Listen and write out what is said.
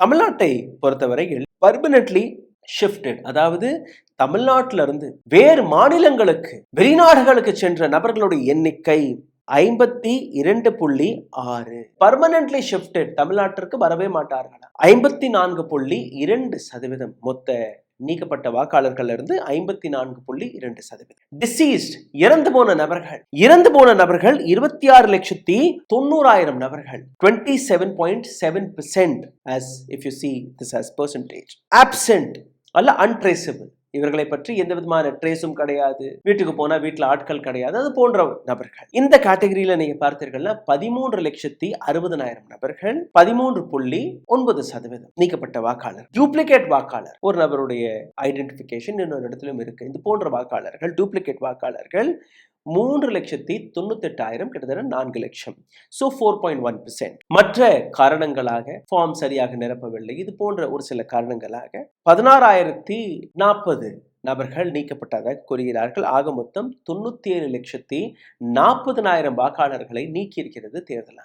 தமிழ்நாட்டை பொறுத்தவரையில் permanently shifted, அதாவது தமிழ்நாட்டில இருந்து வேறு மாநிலங்களுக்கு வெளிநாடுகளுக்கு சென்ற நபர்களுடைய எண்ணிக்கை 52.6. பர்மனென்ட்லி ஷிஃப்டட், தமிழ்நாட்டிற்கு வரவே மாட்டார்கள் 54.2%. மொத்த நீக்கப்பட்ட வாக்காளர்கள் இருந்து 54.2%. டிசீஸ்ட், இறந்து போன நபர்கள் 26,90,000 நபர்கள், 27.7% as if you see this as percentage. Absent அல்ல untraceable, இவர்களை பற்றி எந்த விதமான ட்ரேஸும் கிடையாது, வீட்டுக்கு போனா வீட்டுல ஆட்கள் கிடையாது, அது போன்ற நபர்கள். இந்த கேட்டகரியில நீங்க பார்த்தீர்கள்னா 13,60,000 நபர்கள், 13.9% நீக்கப்பட்ட வாக்காளர். டூப்ளிகேட் வாக்காளர், ஒரு நபருடைய ஐடென்டிபிகேஷன் இன்னொரு இடத்திலும் இருக்கு. இது போன்ற வாக்காளர்கள், டூப்ளிகேட் வாக்காளர்கள் 3,98,000, கிட்டத்தட்ட 4 லட்சம். ஸோ 4.1%. மற்ற காரணங்களாக ஃபார்ம் சரியாக நிரப்பவில்லை, இது போன்ற ஒரு சில காரணங்களாக 16,040 நபர்கள் நீக்கப்பட்டதாக கூறுகிறார்கள். ஆக மொத்தம் 97,40,000 வாக்காளர்களை நீக்கியிருக்கிறது தேர்தல்.